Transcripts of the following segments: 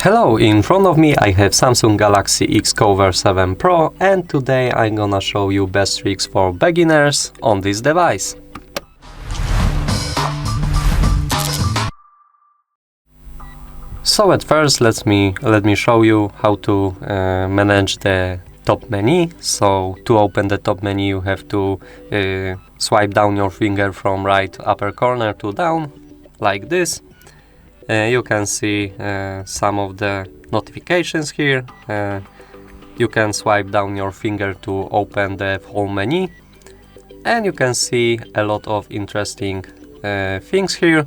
Hello, in front of me I have Samsung Galaxy XCover7 Pro, and today I'm gonna show you best tricks for beginners on this device. So at first let me show you how to manage the top menu. So to open the top menu you have to swipe down your finger from right upper corner to down like this. You can see some of the notifications here. You can swipe down your finger to open the whole menu, and you can see a lot of interesting things here.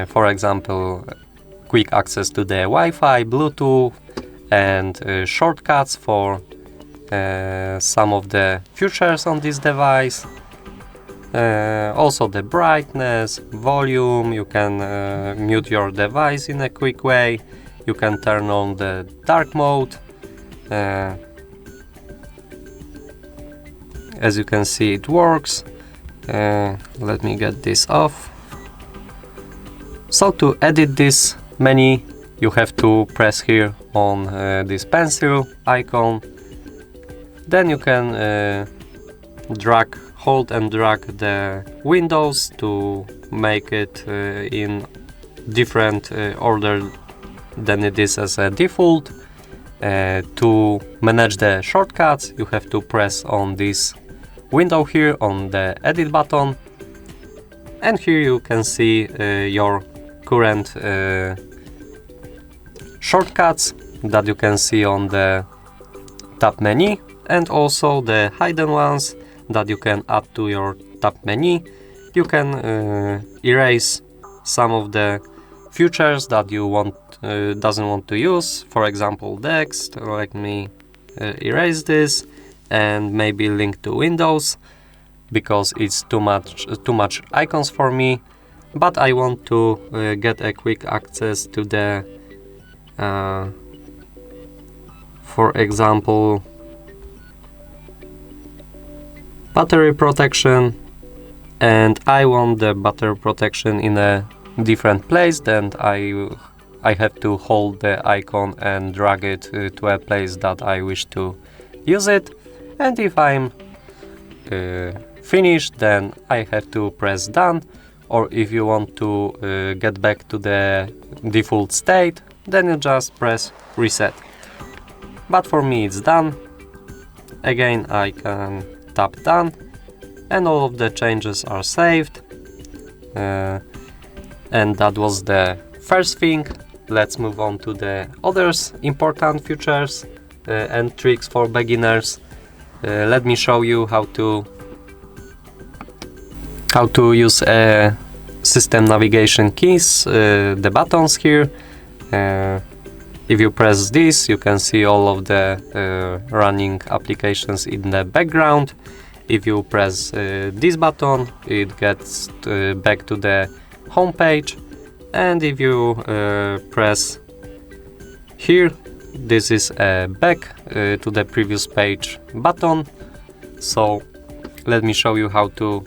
For example, quick access to the Wi-Fi, Bluetooth, and shortcuts for some of the features on this device. Also the brightness, volume, you can mute your device in a quick way, you can turn on the dark mode. As you can see, it works. Let me get this off. So to edit this menu you have to press here on this pencil icon. Then you can hold and drag the windows to make it in different order than it is as a default. To manage the shortcuts you have to press on this window here on the edit button, and here you can see your current shortcuts that you can see on the top menu, and also the hidden ones that you can add to your top menu. You can erase some of the features that you doesn't want to use, for example text. Let me erase this and maybe link to Windows because it's too much icons for me, but I want to get a quick access to the for example battery protection, and I want the battery protection in a different place. Then I have to hold the icon and drag it to a place that I wish to use it, and if I'm finished then I have to press done, or if you want to get back to the default state then you just press reset. But for me it's done. Again I can tap done and all of the changes are saved, and that was the first thing. Let's move on to the others important features and tricks for beginners. Let me show you how to use system navigation keys, the buttons here. If you press this, you can see all of the running applications in the background. If you press this button, it gets back to the home page, and if you press here, this is a back to the previous page button. So let me show you how to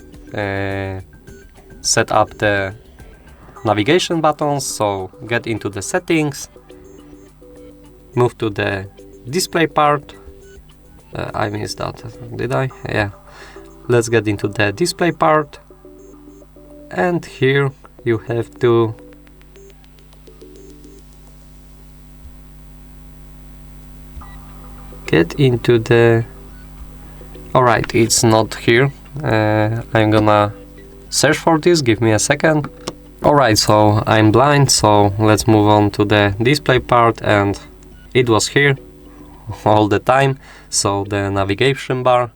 set up the navigation buttons. So get into the settings, move to the display part. I missed that, did I? Yeah. Let's get into the display part, and here you have to get into the... Alright, it's not here. I'm gonna search for this, give me a second. Alright, so I'm blind, so let's move on to the display part, and it was here all the time. So the navigation bar,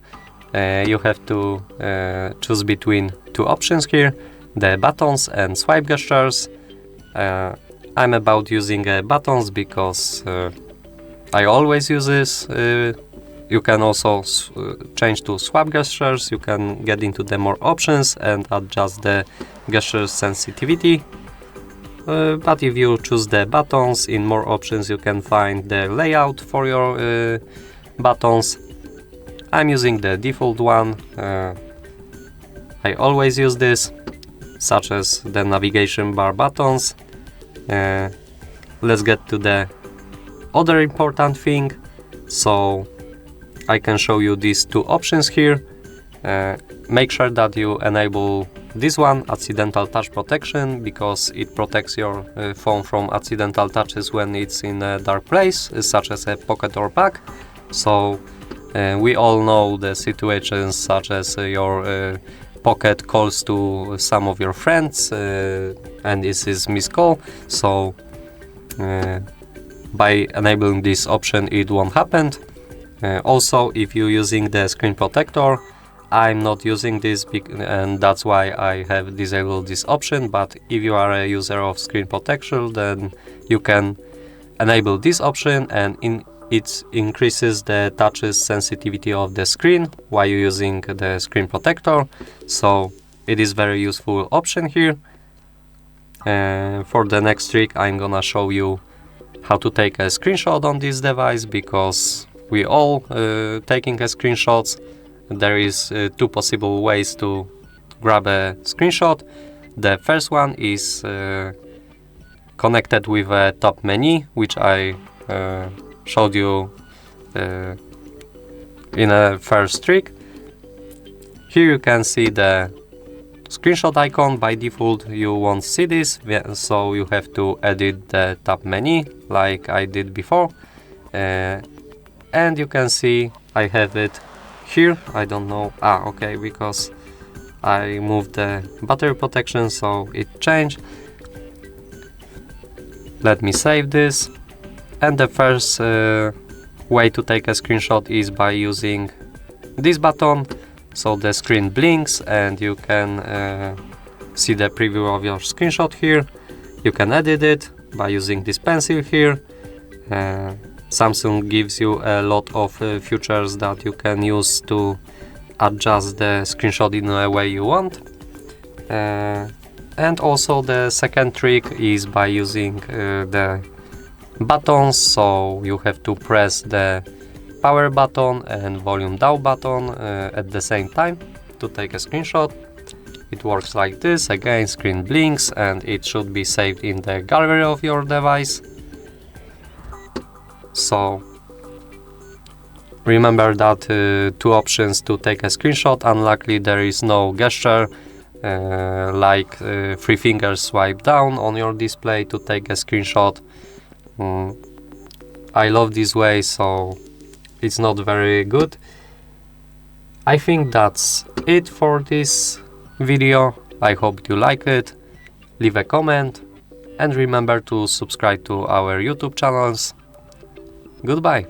you have to choose between two options here, the buttons and swipe gestures. I'm about using buttons because I always use this. You can also change to swipe gestures. You can get into the more options and adjust the gesture sensitivity. But if you choose the buttons, in more options you can find the layout for your buttons. I'm using the default one. I always use this, such as the navigation bar buttons. let's get to the other important thing. So I can show you these two options here. Make sure that you enable this one, accidental touch protection, because it protects your phone from accidental touches when it's in a dark place, such as a pocket or bag. So we all know the situations such as your pocket calls to some of your friends and this is missed call. So by enabling this option, it won't happen. Also, if you're using the screen protector, I'm not using this and that's why I have disabled this option, but if you are a user of screen protection, then you can enable this option, and it increases the touches sensitivity of the screen while you're using the screen protector. So it is very useful option here. For the next trick, I'm gonna show you how to take a screenshot on this device, because we all taking a screenshots. There is two possible ways to grab a screenshot. The first one is connected with a top menu, which I showed you in a first trick. Here you can see the screenshot icon. By default you won't see this, so you have to edit the top menu like I did before, and you can see I have it here. I don't know, okay, because I moved the battery protection, so it changed. Let me save this. And the first way to take a screenshot is by using this button. So the screen blinks and you can see the preview of your screenshot here. You can edit it by using this pencil here. Samsung gives you a lot of features that you can use to adjust the screenshot in a way you want. And also the second trick is by using the buttons. So you have to press the power button and volume down button at the same time to take a screenshot. It works like this. Again, screen blinks and it should be saved in the gallery of your device. So remember that two options to take a screenshot. Unluckily, there is no gesture like three fingers swipe down on your display to take a screenshot. I love this way, so it's not very good. I think that's it for this video. I hope you like it. Leave a comment and remember to subscribe to our YouTube channels. Goodbye.